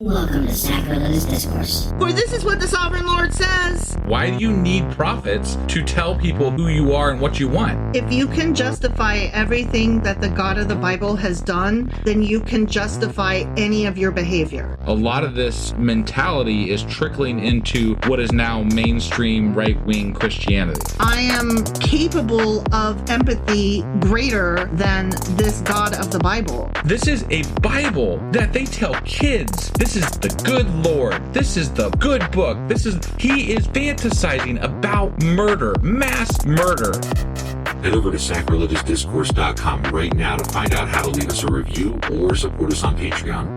Welcome to Sacrilegious Discourse. For this is what the Sovereign Lord says. Why do you need prophets to tell people who you are and what you want? If you can justify everything that the God of the Bible has done, then you can justify any of your behavior. A lot of this mentality is trickling into what is now mainstream right-wing Christianity. I am capable of empathy greater than this God of the Bible. This is a Bible that they tell kids. This is the good Lord. This is the good book. He is fantasizing about murder, mass murder. Head over to sacrilegiousdiscourse.com right now to find out how to leave us a review or support us on Patreon.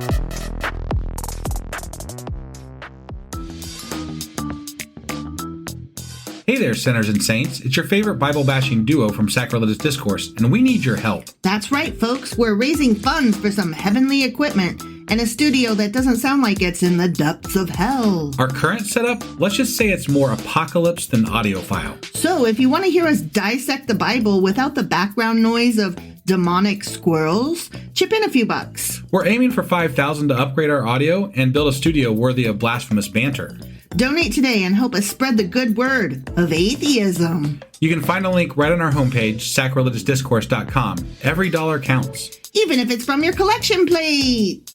Hey there, sinners and saints. It's your favorite Bible-bashing duo from Sacrilegious Discourse, and we need your help. That's right, folks. We're raising funds for some heavenly equipment and a studio that doesn't sound like it's in the depths of hell. Our current setup, let's just say it's more apocalypse than audiophile. So if you want to hear us dissect the Bible without the background noise of demonic squirrels, chip in a few bucks. We're aiming for $5,000 to upgrade our audio and build a studio worthy of blasphemous banter. Donate today and help us spread the good word of atheism. You can find a link right on our homepage, sacrilegiousdiscourse.com. Every dollar counts. Even if it's from your collection plate.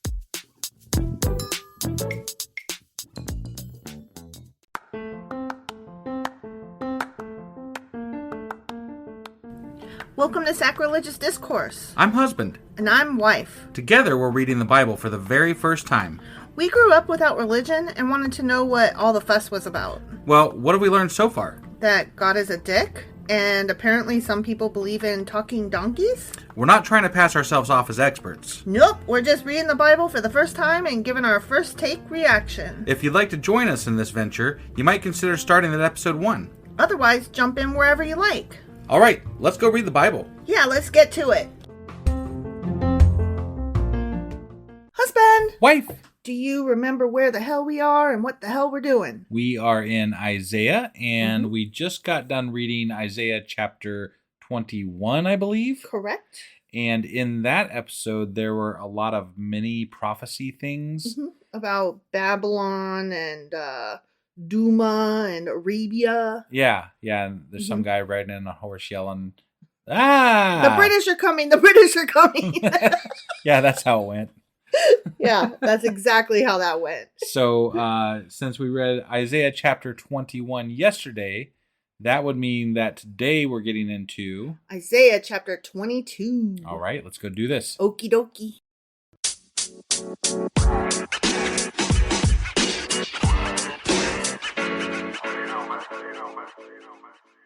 Welcome to Sacrilegious Discourse. I'm husband. And I'm wife. Together, we're reading the Bible for the very first time. We grew up without religion and wanted to know what all the fuss was about. Well, what have we learned so far? That God is a dick, and apparently some people believe in talking donkeys? We're not trying to pass ourselves off as experts. Nope, we're just reading the Bible for the first time and giving our first take reaction. If you'd like to join us in this venture, you might consider starting at episode 1. Otherwise, jump in wherever you like. All right, let's go read the Bible. Yeah, let's get to it. Husband! Wife! Do you remember where the hell we are and what the hell we're doing? We are in Isaiah, and we just got done reading Isaiah chapter 21, I believe. Correct. And in that episode, there were a lot of mini prophecy things. About Babylon and Duma and Arabia. Yeah. And there's some guy riding in a horse yelling, "Ah! The British are coming! The British are coming!" Yeah, that's how it went. Yeah, that's exactly how that went. So, since we read Isaiah chapter 21 yesterday, that would mean that today we're getting into Isaiah chapter 22. All right, let's go do this. Okie dokie.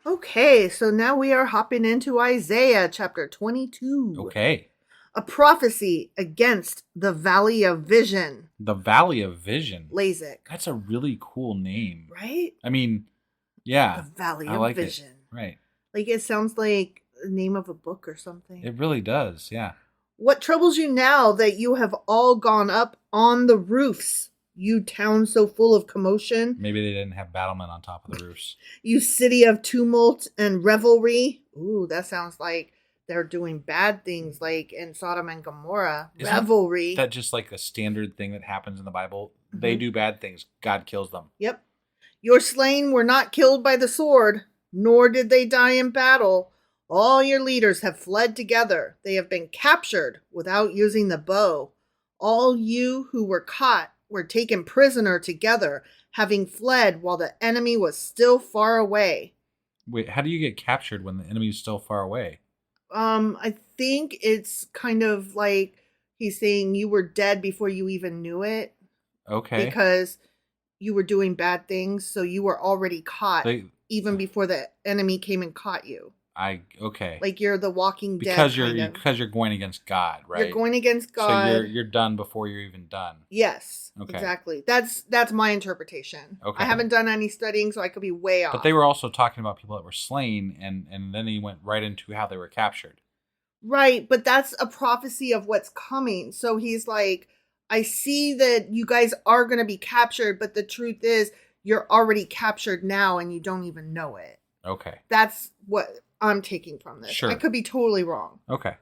Okay, so now we are hopping into Isaiah chapter 22. Okay. A prophecy against the Valley of Vision. The Valley of Vision. LASIK. That's a really cool name. Right? I mean, yeah. The Valley I of like Vision. It. Right. Like it sounds like the name of a book or something. It really does, yeah. What troubles you now that you have all gone up on the roofs, you town so full of commotion? Maybe they didn't have battlement on top of the roofs. You city of tumult and revelry. Ooh, that sounds like they're doing bad things like in Sodom and Gomorrah. Isn't revelry. That just like a standard thing that happens in the Bible? They do bad things. God kills them. Yep. Your slain were not killed by the sword, nor did they die in battle. All your leaders have fled together. They have been captured without using the bow. All you who were caught were taken prisoner together, having fled while the enemy was still far away. Wait, how do you get captured when the enemy is still far away? I think it's kind of like he's saying you were dead before you even knew it. Okay. Because you were doing bad things, so you were already caught even before the enemy came and caught you. Okay. Like you're the Walking Dead. Because you're going against God, right? You're going against God. So you're done before you're even done. Yes. Okay. Exactly. That's my interpretation. Okay. I haven't done any studying, so I could be way off. But they were also talking about people that were slain, and then he went right into how they were captured. Right, but that's a prophecy of what's coming. So he's like, I see that you guys are going to be captured, but the truth is you're already captured now and you don't even know it. Okay. That's what I'm taking from this. Sure. I could be totally wrong. Okay.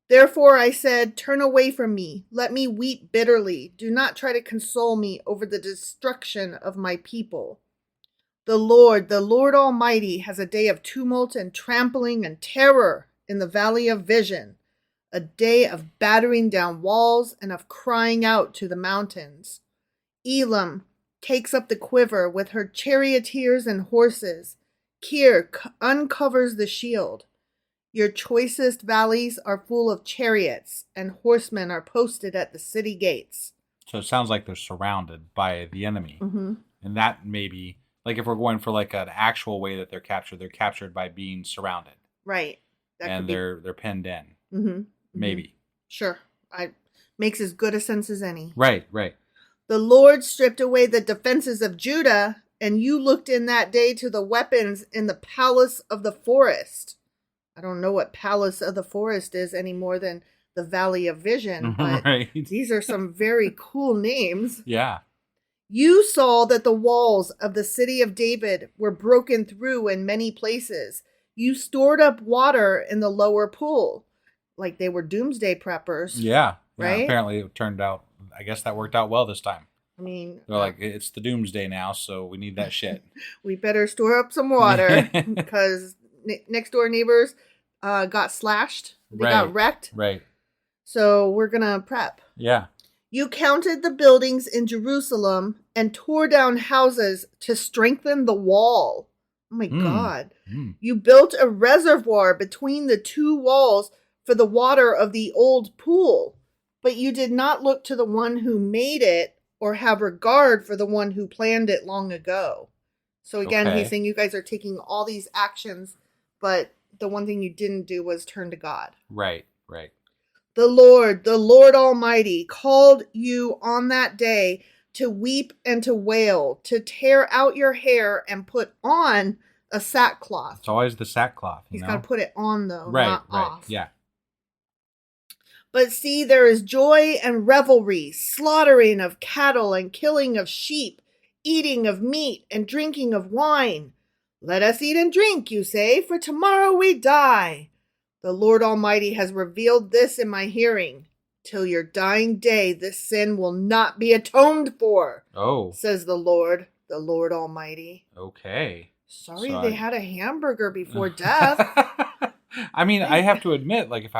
Therefore I said, turn away from me. Let me weep bitterly. Do not try to console me over the destruction of my people. The Lord Almighty, has a day of tumult and trampling and terror in the valley of vision, a day of battering down walls and of crying out to the mountains. Elam takes up the quiver with her charioteers and horses. Kir uncovers the shield. Your choicest valleys are full of chariots, and horsemen are posted at the city gates. So it sounds like they're surrounded by the enemy. Mm-hmm. And that may be, like if we're going for like an actual way that they're captured by being surrounded. Right. And they're penned in. Mm-hmm. Maybe. Sure. Makes as good a sense as any. Right. The Lord stripped away the defenses of Judah, and you looked in that day to the weapons in the palace of the forest. I don't know what palace of the forest is any more than the Valley of Vision, but right. These are some very cool names. Yeah. You saw that the walls of the city of David were broken through in many places. You stored up water in the lower pool, like they were doomsday preppers. Yeah. Right? Apparently it turned out, I guess that worked out well this time. I mean, they're like, it's the doomsday now, so we need that shit. We better store up some water because next door neighbors got slashed. They got wrecked. Right. So we're going to prep. Yeah. You counted the buildings in Jerusalem and tore down houses to strengthen the wall. Oh my God. You built a reservoir between the two walls for the water of the old pool, but you did not look to the one who made it or have regard for the one who planned it long ago. So again, he's saying you guys are taking all these actions, but the one thing you didn't do was turn to God. Right. The Lord Almighty, called you on that day to weep and to wail, to tear out your hair and put on a sackcloth. It's always the sackcloth. He's got to put it on, though, right, not off. Yeah. But see, there is joy and revelry, slaughtering of cattle and killing of sheep, eating of meat and drinking of wine. Let us eat and drink, you say, for tomorrow we die. The Lord Almighty has revealed this in my hearing. Till your dying day, this sin will not be atoned for. Oh. Says the Lord Almighty. Okay. Sorry they had a hamburger before death. I mean, I have to admit, like, if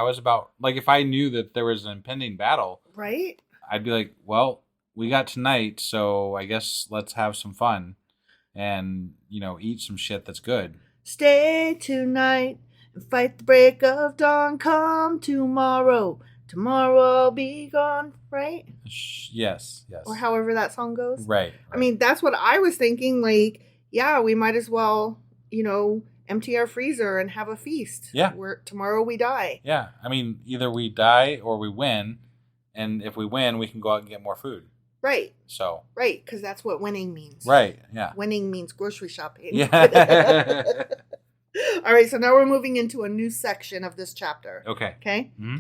I knew that there was an impending battle, right? I'd be like, well, we got tonight, so I guess let's have some fun and, eat some shit that's good. Stay tonight and fight the break of dawn. Come tomorrow. Tomorrow I'll be gone, right? Yes. Or however that song goes. Right. I mean, that's what I was thinking. Like, yeah, we might as well, empty our freezer and have a feast. Yeah. Tomorrow we die. Yeah. I mean, either we die or we win. And if we win, we can go out and get more food. Right. So. Right, because that's what winning means. Right, yeah. Winning means grocery shopping. Yeah. All right, so now we're moving into a new section of this chapter. Okay. Mm-hmm.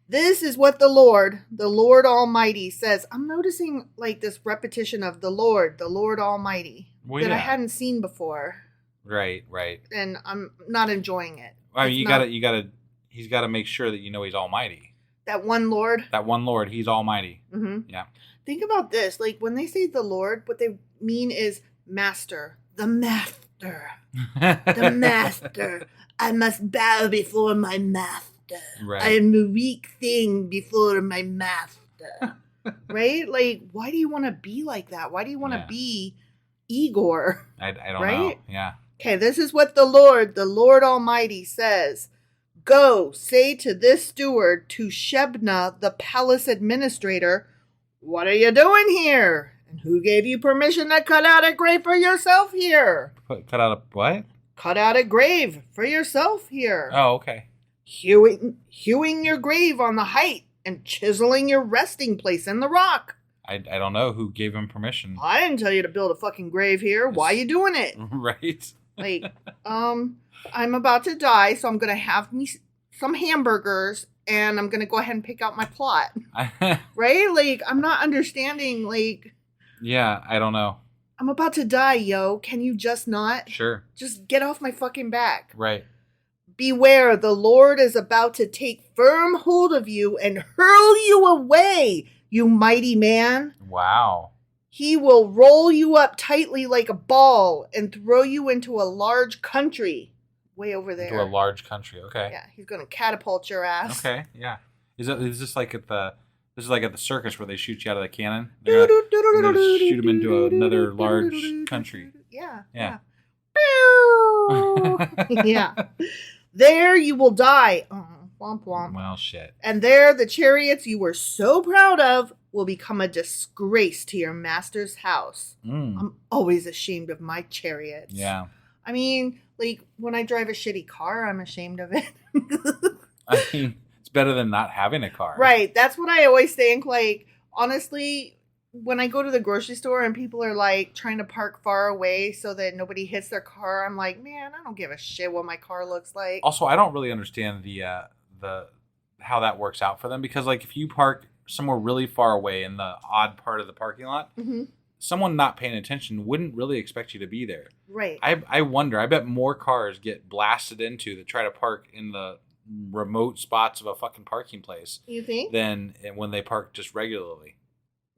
This is what the Lord Almighty says. I'm noticing like this repetition of the Lord Almighty that I hadn't seen before. Right. And I'm not enjoying it. I mean, he's got to make sure that he's almighty. That one Lord, he's almighty. Mm-hmm. Yeah. Think about this. Like when they say the Lord, what they mean is master, the master, the master. I must bow before my master. Right. I am a weak thing before my master. Right? Like, why do you want to be like that? Why do you want to be Igor? I don't know. Yeah. Okay, this is what the Lord Almighty says. Go, say to this steward, to Shebna, the palace administrator, what are you doing here? And who gave you permission to cut out a grave for yourself here? Cut out a what? Cut out a grave for yourself here. Oh, okay. Hewing your grave on the height and chiseling your resting place in the rock. I don't know who gave him permission. I didn't tell you to build a fucking grave here. Why are you doing it? Right. Like, I'm about to die, so I'm going to have me some hamburgers, and I'm going to go ahead and pick out my plot. Right? Like, I'm not understanding, like... Yeah, I don't know. I'm about to die, yo. Can you just not? Sure. Just get off my fucking back. Right. Beware, the Lord is about to take firm hold of you and hurl you away, you mighty man. Wow. He will roll you up tightly like a ball and throw you into a large country way over there. Into a large country. Okay. Yeah, he's going to catapult your ass. Okay. Yeah. Is this like at the circus where they shoot you out of the cannon? They're gonna shoot them into another large country. Yeah. Yeah. Yeah. There you will die. Oh, womp womp. Well, shit. And there the chariots you were so proud of will become a disgrace to your master's house. I'm always ashamed of my chariots. Yeah. I mean, like, when I drive a shitty car, I'm ashamed of it. I mean, it's better than not having a car. Right. That's what I always think. Like, honestly, when I go to the grocery store and people are like trying to park far away so that nobody hits their car, I'm like, man, I don't give a shit what my car looks like. Also, I don't really understand the how that works out for them, because like if you park somewhere really far away in the odd part of the parking lot, someone not paying attention wouldn't really expect you to be there. Right. I wonder. I bet more cars get blasted into that try to park in the remote spots of a fucking parking place. You think? Than when they park just regularly.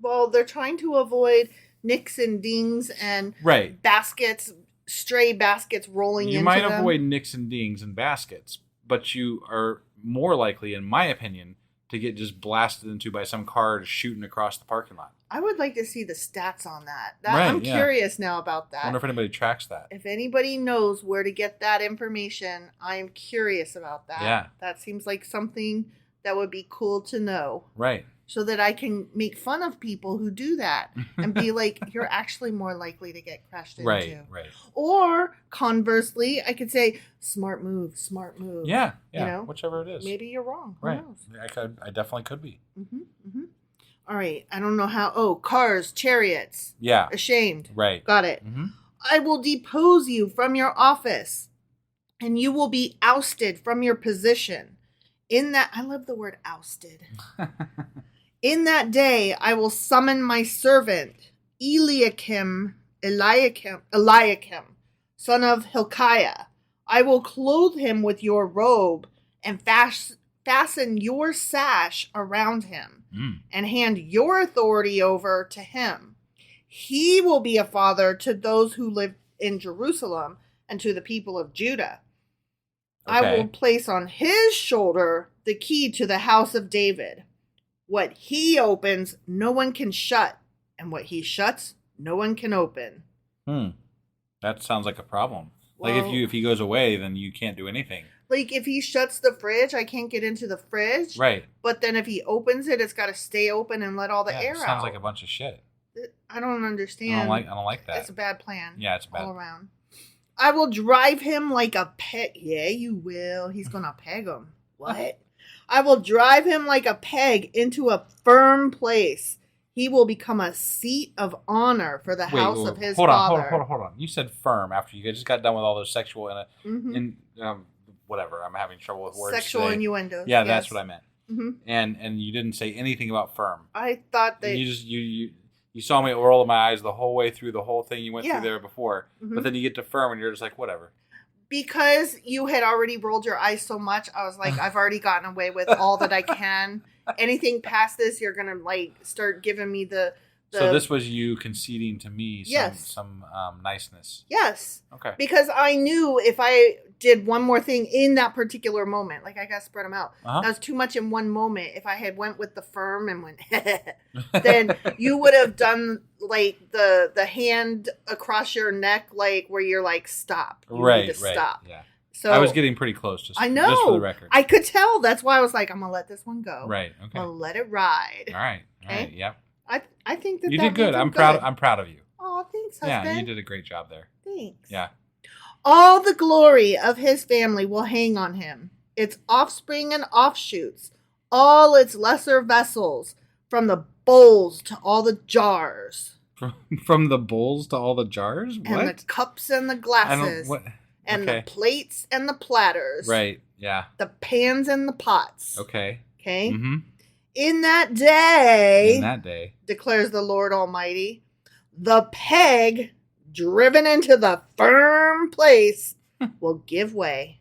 Well, they're trying to avoid nicks and dings and baskets, stray baskets rolling into them. You might avoid nicks and dings and baskets, but you are more likely, in my opinion, to get just blasted into by some car shooting across the parking lot. I would like to see the stats on that. I'm curious now about that. I wonder if anybody tracks that. If anybody knows where to get that information, I'm curious about that. Yeah. That seems like something that would be cool to know. Right. So that I can make fun of people who do that and be like, you're actually more likely to get crashed into. Right. Or conversely, I could say, smart move, smart move. Yeah. You know? Whichever it is. Maybe you're wrong. Who right. knows? I definitely could be. All right. I don't know how. Oh, cars, chariots. Yeah. Ashamed. Right. Got it. I will depose you from your office, and you will be ousted from your position. In that, I love the word ousted. In that day, I will summon my servant, Eliakim, son of Hilkiah. I will clothe him with your robe and fasten your sash around him and hand your authority over to him. He will be a father to those who live in Jerusalem and to the people of Judah. Okay. I will place on his shoulder the key to the house of David. What he opens, no one can shut. And what he shuts, no one can open. That sounds like a problem. Well, like if he goes away, then you can't do anything. Like if he shuts the fridge, I can't get into the fridge. Right. But then if he opens it, it's got to stay open and let all the air out. Sounds like a bunch of shit. I don't understand. I don't like that. It's a bad plan. Yeah, it's bad. All around. I will drive him like a peg. Yeah, you will. He's going to peg him. What? I will drive him like a peg into a firm place. He will become a seat of honor for the house of his father. Hold on. You said firm after you just got done with all those sexual whatever. I'm having trouble with words. Sexual today. Innuendos. Yeah, yes. That's what I meant. And you didn't say anything about firm. I thought that you saw me roll my eyes the whole way through the whole thing you went through there before, but then you get to firm and you're just like whatever. Because you had already rolled your eyes so much, I was like, I've already gotten away with all that I can. Anything past this, you're gonna like start giving me the. So this was you conceding to me some niceness. Yes. Okay. Because I knew if I did one more thing in that particular moment, like I gotta spread them out. That was too much in one moment. If I had went with the firm and went, then you would have done like the hand across your neck, like where you're like, stop. You need to stop. Yeah. So I was getting pretty close. I know. Just for the record. I could tell. That's why I was like, I'm gonna let this one go. Right. Okay. I'm gonna let it ride. All right. Yep. I think that you did good. I'm proud of you. Oh, thanks, husband. Yeah, you did a great job there. Thanks. Yeah. All the glory of his family will hang on him. Its offspring and offshoots, all its lesser vessels, from the bowls to all the jars. From the bowls to all the jars? What? And the cups and the glasses. And the plates and the platters. Right, yeah. The pans and the pots. Okay. Mm-hmm. In that day, declares the Lord Almighty, the peg driven into the firm place will give way.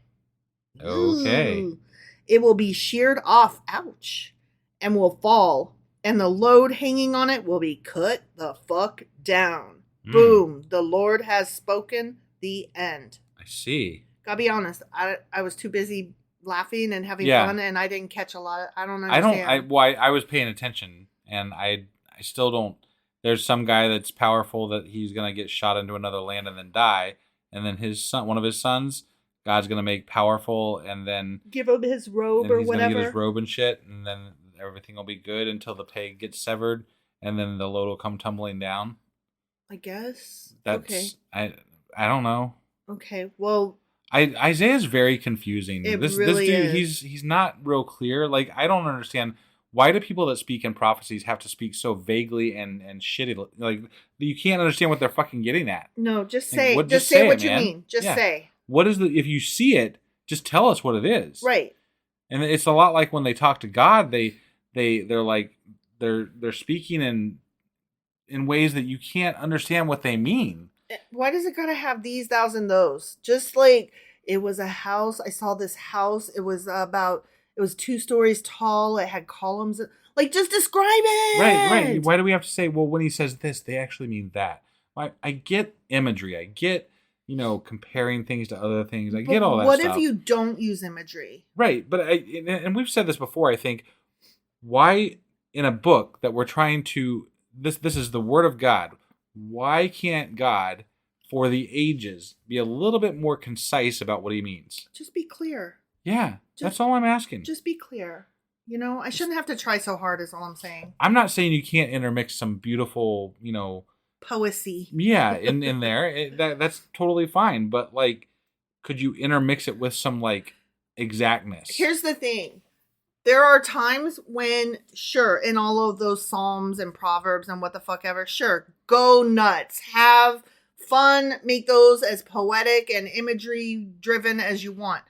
Okay. Ooh. It will be sheared off, ouch, and will fall, and the load hanging on it will be cut the fuck down. Boom. The Lord has spoken. The end. I see. Gotta be honest, I was too busy laughing and having Yeah. fun, and I didn't catch a lot. I don't understand. I was paying attention, and I still don't. There's some guy that's powerful that he's gonna get shot into another land and then die, and then his son, one of his sons, God's gonna make powerful, and then Give him his robe and or he's whatever. gonna get his robe and shit, and then everything will be good until the peg gets severed, and then the load will come tumbling down. I guess. That's Okay. I don't know. Okay. Well, Isaiah's very confusing. It This really dude, is. he's not real clear. Like, I don't understand, why do people that speak in prophecies have to speak so vaguely and shitty? Like, you can't understand what they're fucking getting at. no, just Like, say what- just just say say it, what you man. mean. Just Yeah. say. What is if you see it, just tell us what it is. Right. And it's a lot like when they talk to God, they're like they're speaking in ways that you can't understand what they mean. Why does it gotta have these, thous, and those? Just like it was a house. I saw this house. It was 2 stories tall. It had columns. Like, just describe it. Right. Why do we have to say, well, when he says this, they actually mean that? I get imagery. I get, comparing things to other things. I get all that What stuff. if you don't use imagery? Right. But and we've said this before, I think, why in a book that we're trying to, this is the word of God, why can't God, for the ages, be a little bit more concise about what he means? Just be clear. Yeah, that's all I'm asking. Just be clear. I shouldn't have to try so hard, is all I'm saying. I'm not saying you can't intermix some beautiful, Poesy. yeah, in there. That's totally fine. But, like, could you intermix it with some, like, exactness? Here's the thing. There are times when, sure, in all of those Psalms and Proverbs and what the fuck ever, sure, go nuts. Have fun. Make those as poetic and imagery driven as you want.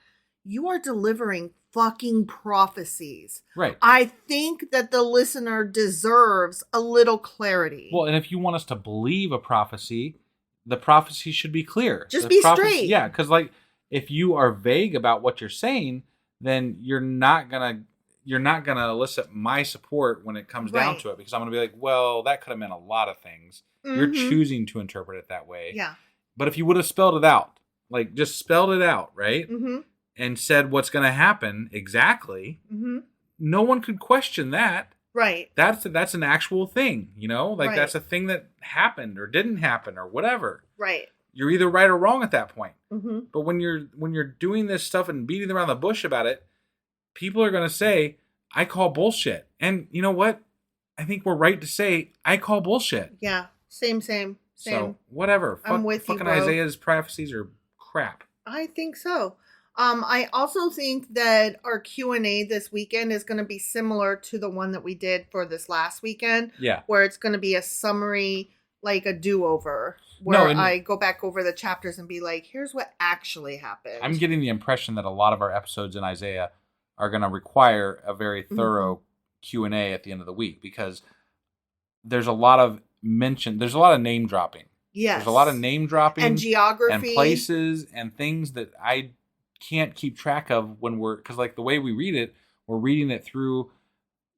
You are delivering fucking prophecies. Right. I think that the listener deserves a little clarity. Well, and if you want us to believe a prophecy, the prophecy should be clear. Just The be prophecy- straight. Yeah, because, like, if you are vague about what you're saying, then you're not gonna elicit my support when it comes down Right. to it, because I'm gonna be like, well, that could have meant a lot of things. You're choosing to interpret it that way. Yeah. But if you would have spelled it out, like, just spelled it out, right? Mm-hmm. And said what's going to happen exactly, Mm-hmm. no one could question that. Right. That's an actual thing, like, Right. that's a thing that happened or didn't happen or whatever. Right. You're either right or wrong at that point. Mm-hmm. But when you're doing this stuff and beating around the bush about it, people are going to say, I call bullshit. And you know what? I think we're right to say, I call bullshit. Yeah. Same. So whatever. I'm with you, fucking bro. Isaiah's prophecies are crap. I think so. I also think that our Q&A this weekend is going to be similar to the one that we did for this last weekend. Yeah. Where it's going to be a summary, like a do-over, where I go back over the chapters and be like, here's what actually happened. I'm getting the impression that a lot of our episodes in Isaiah are going to require a very thorough Q&A at the end of the week, because there's a lot of there's a lot of name dropping. Yes. There's a lot of name dropping and geography and places and things that I can't keep track of because, like, the way we read it, we're reading it through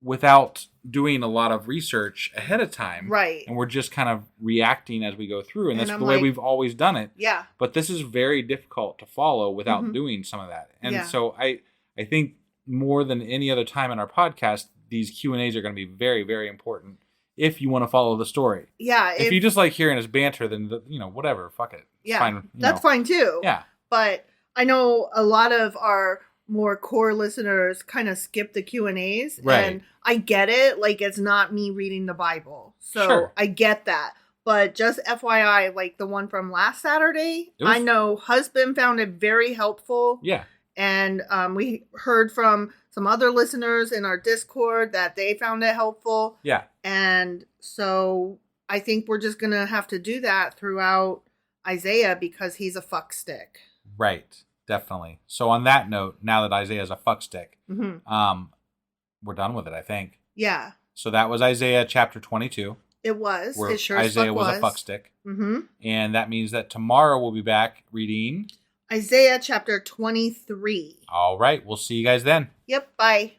without doing a lot of research ahead of time. Right. And we're just kind of reacting as we go through. And that's I'm the way like, we've always done it. Yeah. But this is very difficult to follow without doing some of that. And Yeah. so I think more than any other time in our podcast, these Q&As are going to be very, very important if you want to follow the story. Yeah. If you just like hearing us banter, then, whatever, fuck it. It's yeah, fine, that's fine too. Yeah. But I know a lot of our more core listeners kind of skip the Q&As. Right. And I get it. Like, it's not me reading the Bible. So Sure. I get that. But just FYI, like the one from last Saturday, I know husband found it very helpful. Yeah. And we heard from some other listeners in our Discord that they found it helpful. Yeah. And so I think we're just going to have to do that throughout Isaiah because he's a fuck stick. Right. Definitely. So on that note, now that Isaiah's a fuckstick, we're done with it, I think. Yeah. So that was Isaiah chapter 22. It was. Where It sure as Isaiah fuck was a fuckstick. Mm-hmm. And that means that tomorrow we'll be back reading Isaiah chapter 23. All right, we'll see you guys then. Yep, bye.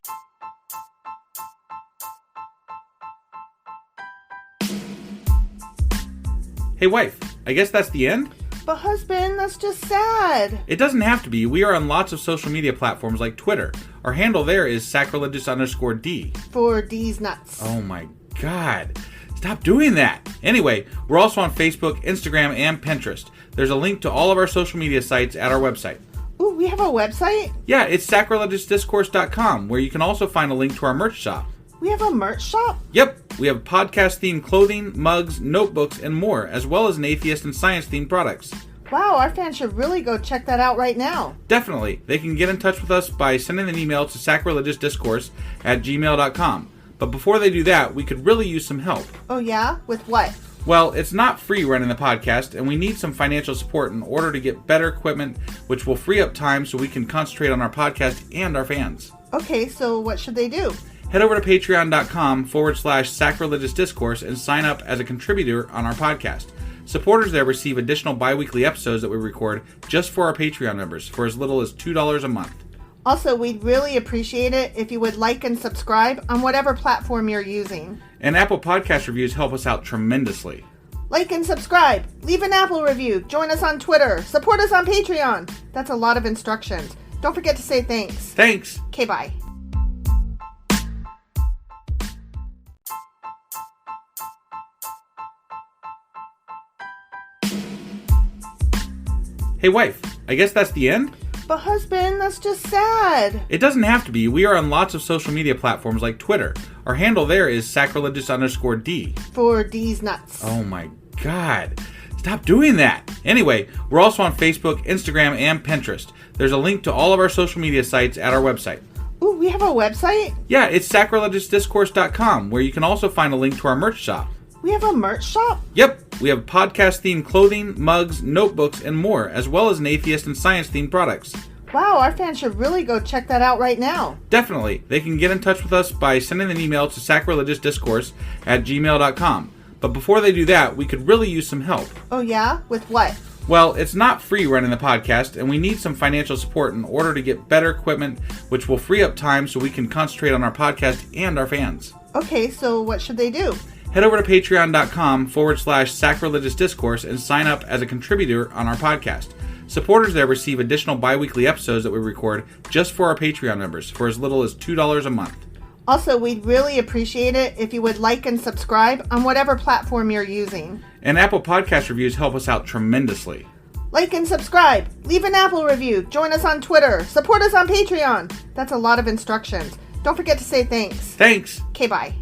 Hey, wife, I guess that's the end? But husband, that's just sad. It doesn't have to be. We are on lots of social media platforms like Twitter. Our handle there is sacrilegious_D. For D's nuts. Oh my God. Stop doing that. Anyway, we're also on Facebook, Instagram, and Pinterest. There's a link to all of our social media sites at our website. Ooh, we have a website? Yeah, it's sacrilegiousdiscourse.com, where you can also find a link to our merch shop. We have a merch shop? Yep, we have podcast-themed clothing, mugs, notebooks, and more, as well as an atheist and science-themed products. Wow, our fans should really go check that out right now. Definitely. They can get in touch with us by sending an email to sacrilegiousdiscourse@gmail.com. But before they do that, we could really use some help. Oh yeah? With what? Well, it's not free running the podcast, and we need some financial support in order to get better equipment, which will free up time so we can concentrate on our podcast and our fans. Okay, so what should they do? Head over to patreon.com/sacrilegiousdiscourse and sign up as a contributor on our podcast. Supporters there receive additional bi-weekly episodes that we record just for our Patreon members for as little as $2 a month. Also, we'd really appreciate it if you would like and subscribe on whatever platform you're using. And Apple Podcast reviews help us out tremendously. Like and subscribe. Leave an Apple review. Join us on Twitter. Support us on Patreon. That's a lot of instructions. Don't forget to say thanks. Thanks. Okay, bye. Hey, wife, I guess that's the end? But husband, that's just sad. It doesn't have to be. We are on lots of social media platforms like Twitter. Our handle there is sacrilegious_D. For D's nuts. Oh my God. Stop doing that. Anyway, we're also on Facebook, Instagram, and Pinterest. There's a link to all of our social media sites at our website. Ooh, we have a website? Yeah, it's sacrilegiousdiscourse.com, where you can also find a link to our merch shop. We have a merch shop? Yep, we have podcast-themed clothing, mugs, notebooks, and more, as well as an atheist and science-themed products. Wow, our fans should really go check that out right now. Definitely. They can get in touch with us by sending an email to sacrilegiousdiscourse@gmail.com. But before they do that, we could really use some help. Oh yeah? With what? Well, it's not free running the podcast, and we need some financial support in order to get better equipment, which will free up time so we can concentrate on our podcast and our fans. Okay, so what should they do? Head over to patreon.com/sacrilegiousdiscourse and sign up as a contributor on our podcast. Supporters there receive additional bi-weekly episodes that we record just for our Patreon members for as little as $2 a month. Also, we'd really appreciate it if you would like and subscribe on whatever platform you're using. And Apple Podcast reviews help us out tremendously. Like and subscribe. Leave an Apple review. Join us on Twitter. Support us on Patreon. That's a lot of instructions. Don't forget to say thanks. Thanks. Okay, bye.